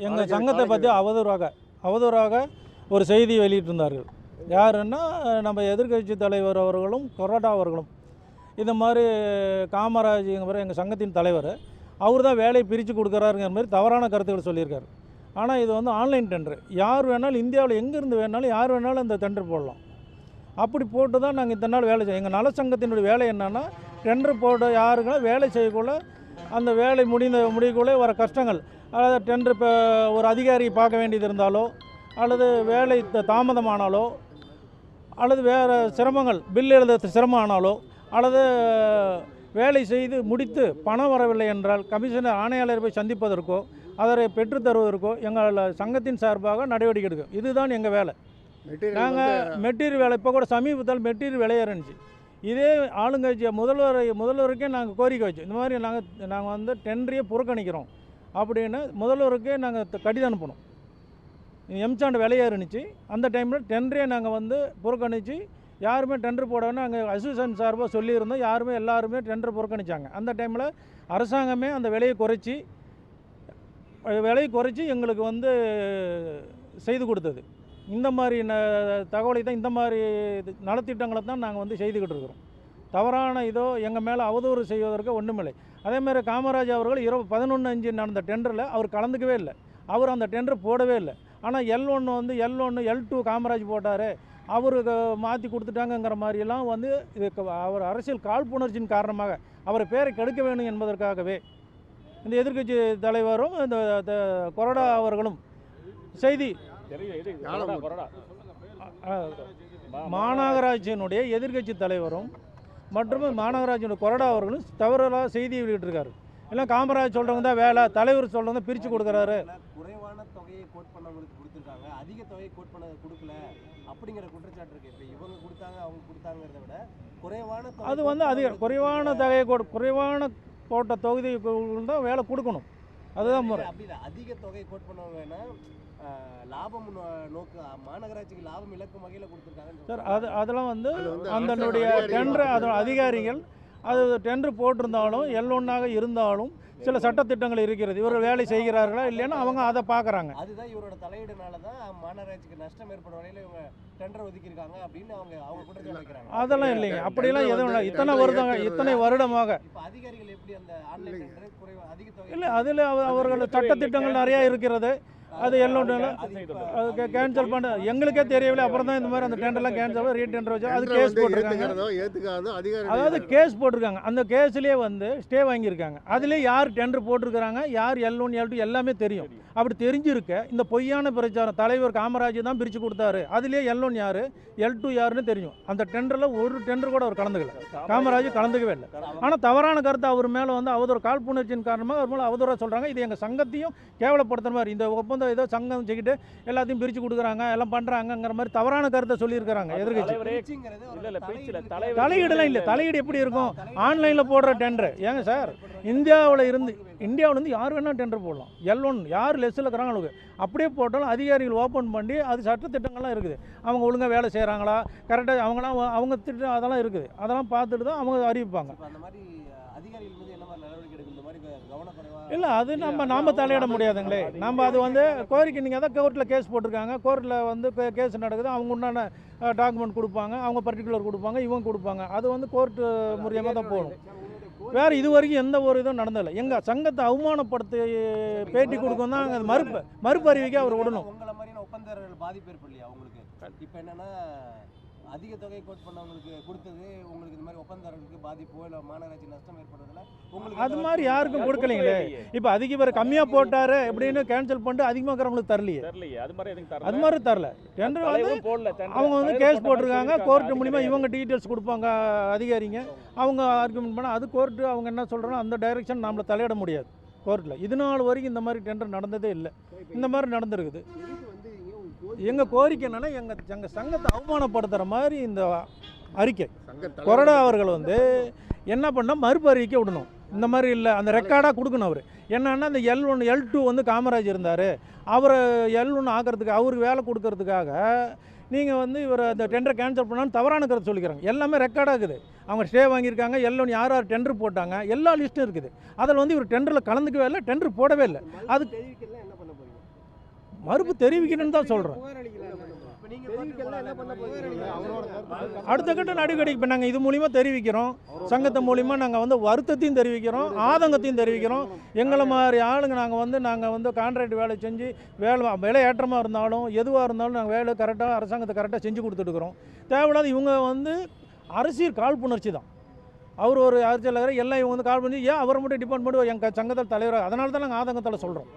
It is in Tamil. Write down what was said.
எங்கள் சங்கத்தை பற்றி அவதூறாக ஒரு செய்தி வெளியிட்டிருந்தார்கள். யாருன்னா நம்ம எதிர்க்கட்சி தலைவர் அவர்களும் கொறடா அவர்களும். இந்த மாதிரி காமராஜுங்கிற எங்கள் சங்கத்தின் தலைவர் அவர் தான் வேலையை பிரித்து கொடுக்குறாருங்கிற மாதிரி தவறான கருத்துக்கள் சொல்லியிருக்காரு. ஆனால் இது வந்து ஆன்லைன் டெண்டர். யார் வேணாலும் இந்தியாவில் எங்கேருந்து வேணாலும் யார் வேணாலும் இந்த டெண்டர் போடலாம். அப்படி போட்டு தான் நாங்கள் இத்தனை நாள் வேலை செய்வோம். எங்கள் நல சங்கத்தினுடைய வேலை என்னென்னா டெண்டர் போட யாருக்கெல்லாம் வேலை செய்யக்குள்ள அந்த வேலை முடியக்குள்ளே வர கஷ்டங்கள், அதாவது டெண்டர் இப்போ ஒரு அதிகாரி பார்க்க வேண்டியது இருந்தாலோ அல்லது வேலை தாமதமானாலோ அல்லது வேறு சிரமங்கள் பில் எழுத சிரமம் ஆனாலோ அல்லது வேலை செய்து முடித்து பணம் வரவில்லை என்றால் கமிஷனர் ஆணையாளரை போய் சந்திப்பதற்கோ அதை பெற்று தருவதற்கோ எங்கள் சங்கத்தின் சார்பாக நடவடிக்கை எடுக்கும். இதுதான் எங்கள் வேலை. நாங்கள் மெட்டீரியல் வேலை இப்போ கூட சமீபத்தில் மெட்டீரியல் விலையாக இருந்துச்சு. இதே ஆளுங்கட்சியை முதல்வருக்கே நாங்கள் கோரிக்கை வச்சோம். இந்த மாதிரி நாங்கள் வந்து டெண்டரையே புறக்கணிக்கிறோம் அப்படின்னு முதல்வருக்கே நாங்கள் கடிதம் அனுப்பணும். எம்சாண்ட் விலையாக இருந்துச்சு. அந்த டைமில் டெண்டரே நாங்கள் வந்து புறக்கணித்து யாருமே டெண்டர் போடணும்னு நாங்கள் அசோசியேஷன் சார்பாக சொல்லியிருந்தோம். எல்லாருமே டெண்டர் புறக்கணித்தாங்க. அந்த டைமில் அரசாங்கமே அந்த விலையை குறைச்சி எங்களுக்கு வந்து செய்து கொடுத்தது. இந்த மாதிரி தகவலை தான், இந்த மாதிரி நலத்திட்டங்களை தான் நாங்கள் வந்து செய்துக்கிட்டு இருக்கிறோம். தவறான இதோ எங்கள் மேலே அவதூறு செய்வதற்கு ஒன்றுமில்லை. அதேமாதிரி காமராஜ் அவர்கள் 11/5 நடந்த டெண்டரில் அவர் கலந்துக்கவே இல்லை. அவர் அந்த டெண்டர் போடவே இல்லை. ஆனால் L1 வந்து L2 காமராஜ் போட்டார், அவருக்கு மாற்றி கொடுத்துட்டாங்கங்கிற மாதிரியெல்லாம் வந்து இது அவர் அரசியல் காழ்ப்புணர்ச்சியின் காரணமாக அவரை பேரை கெடுக்க வேண்டும் என்பதற்காகவே இந்த எதிர்க்கட்சி தலைவரும் இந்த கொறடா அவர்களும் செய்தி மாநகராட்சியினுடைய எதிர்க்கட்சி தலைவரும் மற்றும் மாநகராட்சியினுடைய கொறடா அவர்களும் தவறாக செய்தியை வெளியிட்டிருக்காரு. எல்லாம் காமராஜ் சொல்கிறவங்க தான் வேலை, தலைவர் சொல்கிறவங்க தான் பிரித்து கொடுக்குறாரு. குறைவான தொகையை கோட் பண்ணவங்களுக்கு கொடுத்துருக்காங்க, அதிக தொகையை கோட் பண்ண கொடுக்கல அப்படிங்கிற குற்றச்சாட்டு இருக்குது. இப்போ இவங்க கொடுத்தாங்க அவங்க கொடுத்தாங்கிறத விட குறைவான அது வந்து அதிக குறைவான தொகையை குறைவான போட்ட தொகுதி தான் வேலை கொடுக்கணும். அதுதான் முறை. அப்படி இல்லை, அதிக தொகையை கோட் பண்ணவங்கன்னா லாபம் நோக்கு மாநகராட்சிக்கு லாபம் இழக்கும் வகையில் கொடுத்துருக்காங்க சார். அதெல்லாம் வந்து அதனுடைய டெண்டர் அதிகாரிகள் அது டெண்டர் போட்டிருந்தாலும் L1ஆக இருந்தாலும் சில சட்டத்திட்டங்கள் இருக்கிறது. இவர்கள் வேலை செய்கிறார்களா இல்லைன்னா அவங்க அதை பார்க்குறாங்க. அதுதான் இவரோட தலையீடுனால தான் மாநகராட்சிக்கு நஷ்டம் ஏற்படும் வரையில் இவங்க டெண்டர் ஒதுக்கியிருக்காங்க அப்படின்னு அவங்க குற்றச்சாட்டு வைக்கிறாங்க. அதெல்லாம் இல்லைங்க, அப்படிலாம் எதுவும் இல்லை. இத்தனை வருடமாக இப்போ அதிகாரிகள் எப்படி அந்த ஆன்லைன் டெண்டர் குறைவு அதிக தொகை இல்லை, அதில் அவர்கள் சட்டத்திட்டங்கள் நிறையா இருக்கிறது. அது L1 கேன்சல் பண்ண எங்களுக்கே தெரியவில்லை. அப்புறம் தான் இந்த மாதிரி அந்த டெண்டர்லாம் கேன்சல் ரீடெண்டர் வச்சு அது கேஸ் போட்டிருக்காங்க. அதாவது கேஸ் போட்டிருக்காங்க. அந்த கேஸ்லேயே வந்து ஸ்டே வாங்கியிருக்காங்க. அதுலேயே யார் டெண்டர் போட்டிருக்கிறாங்க, யார் L1 L2 எல்லாமே தெரியும். அப்படி தெரிஞ்சிருக்க இந்த பொய்யான பிரச்சாரம் தலைவர் காமராஜ் தான் பிரித்து கொடுத்தாரு, அதுலேயே L1 யார் L2 யாருன்னு தெரியும். அந்த டெண்டரில் ஒரு டெண்டர் கூட அவர் கலந்துக்கல, காமராஜ் கலந்துக்கவே இல்லை. ஆனால் தவறான கருத்து அவர் மேலே வந்து அவதூறு காழ்ப்புணர்ச்சியின் காரணமாக அவர் மேலே அவதூறாக சொல்கிறாங்க. இது எங்கள் சங்கத்தையும் கேவலப்படுத்துகிற மாதிரி, இந்த ஒப்பந்தம் ஏதோ சங்கம் செஞ்சுக்கிட்டு எல்லாத்தையும் பிரித்து கொடுக்குறாங்க எல்லாம் பண்ணுறாங்கங்கிற மாதிரி தவறான கருத்தை சொல்லியிருக்கிறாங்க எதிர்கட்சி. தலையீடுலாம் இல்லை. தலையீடு எப்படி இருக்கும்? ஆன்லைனில் போடுற டெண்டர் ஏங்க சார், இந்தியாவிலேருந்து யார் வேணால் டெண்டர் போடலாம். L1 யார் லெஸ்ஸில் இருக்கிறாங்க அப்படியே போட்டாலும் அதிகாரிகள் ஓப்பன் பண்ணி அது சட்டத்திட்டங்கள்லாம் இருக்குது. அவங்க ஒழுங்காக வேலை செய்கிறாங்களா கரெக்டாக அவங்க திட்டம் அதெல்லாம் இருக்குது. அதெல்லாம் பார்த்துட்டு தான் அவங்க அறிவிப்பாங்க. இல்லை, அது நாம் தலையிட முடியாதுங்களே. நம்ம அது வந்து கோரிக்கை நீங்கள் தான் கோர்ட்டில் கேஸ் போட்டிருக்காங்க. கோர்ட்டில் வந்து கேஸ் நடக்குது. அவங்க உண்டான டாக்குமெண்ட் கொடுப்பாங்க, அவங்க பர்டிகுலர் கொடுப்பாங்க, இவங்க கொடுப்பாங்க. அது வந்து கோர்ட்டு மூலியமாக தான் போகணும். வேறு இது வரைக்கும் எந்த ஒரு இதுவும் நடந்ததில்லை. எங்கள் சங்கத்தை அவமானப்படுத்தி பேட்டி கொடுக்கும் தான் அது மறுப்பு அறிவிக்க அவர் விடணும். உங்களை மாதிரியான ஒப்பந்தர்கள் பாதிப்பு ஏற்படலையா உங்களுக்கு? இப்போ என்னென்னா அதிக தொகை கோட் பண்ணவங்களுக்கு கொடுத்தது உங்களுக்கு இந்த மாதிரி ஒப்பந்தர்களுக்கு பாதிப்போ இல்லை மாநகராட்சி நஷ்டம் ஏற்படுறதுல உங்களுக்கு அது மாதிரி யாருக்கும் கொடுக்கலைங்களே. இப்போ அதிக பேர் கம்மியாக போட்டாரு அப்படின்னு கேன்சல் பண்ணிட்டு அதிகமாக இருக்கிறவங்களுக்கு தரலையே. அது மாதிரி தரல. டெண்டர் அவங்க வந்து கேஸ் போட்டிருக்காங்க. கோர்ட்டு மூலிமா இவங்க டீட்டெயில்ஸ் கொடுப்பாங்க அதிகாரிங்க. அவங்க ஆர்குமெண்ட் பண்ணால் அது கோர்ட்டு அவங்க என்ன சொல்கிறாங்க அந்த டைரெக்ஷன் நம்மளை தலையிட முடியாது கோர்ட்டில். இது நாள் வரைக்கும் இந்த மாதிரி டெண்டர் நடந்ததே இல்லை. இந்த மாதிரி நடந்திருக்குது. எங்கள் கோரிக்கை என்னென்னா எங்கள் சங்கத்தை அவமானப்படுத்துகிற மாதிரி இந்த அறிக்கை கொறடா அவர்கள் வந்து என்ன பண்ணால் மறுப்பு அறிக்கை விடணும். இந்த மாதிரி இல்லை, அந்த ரெக்கார்டாக கொடுக்கணும். அவர் என்னன்னா இந்த L1 L2 வந்து காமராஜ் இருந்தார், அவரை L1 ஆக்கிறதுக்கு அவருக்கு வேலை கொடுக்கறதுக்காக நீங்கள் வந்து இவர் அந்த டெண்டரை கேன்சல் பண்ணாலும் தவறான கருத்து சொல்லிக்கிறாங்க. எல்லாமே ரெக்கார்டாக இருக்குது. அவங்க ஸ்டே வாங்கியிருக்காங்க. L1 யார் டெண்டர் போட்டாங்க எல்லா லிஸ்ட்டும் இருக்குது. அதில் வந்து இவர் டெண்டரில் கலந்துக்கவே இல்லை, டெண்டர் போடவே இல்லை. அது மறுப்பு தெரிவிக்கணும்னு தான் சொல்கிறேன். இப்போ நீங்கள் என்ன பண்ண போகிறீங்க? அடுத்த கட்ட நடவடிக்கை இப்போ நாங்கள் இது மூலிமா தெரிவிக்கிறோம். சங்கத்து மூலிமா நாங்கள் வந்து வருத்தத்தையும் தெரிவிக்கிறோம், ஆதங்கத்தையும் தெரிவிக்கிறோம். எங்களை மாதிரி ஆளுங்க நாங்கள் வந்து கான்ட்ராக்ட் வேலை செஞ்சு விலை ஏற்றமாக இருந்தாலும் எதுவாக இருந்தாலும் நாங்கள் வேலை கரெக்டாக அரசாங்கத்தை கரெக்டாக செஞ்சு கொடுத்துட்டுருக்குறோம். தேவையில்லாத இவங்க வந்து அரசியல் காழ்ப்புணர்ச்சி தான். அவர் ஒரு அரசியல் எல்லாம் இவங்க வந்து கால் பண்ணி ஏன் அவரை மட்டும் டிபெண்ட் பண்ணி எங்கள் சங்கத்தில் தலைவர், அதனால தான் நாங்கள் ஆதங்கத்தில் சொல்கிறோம்.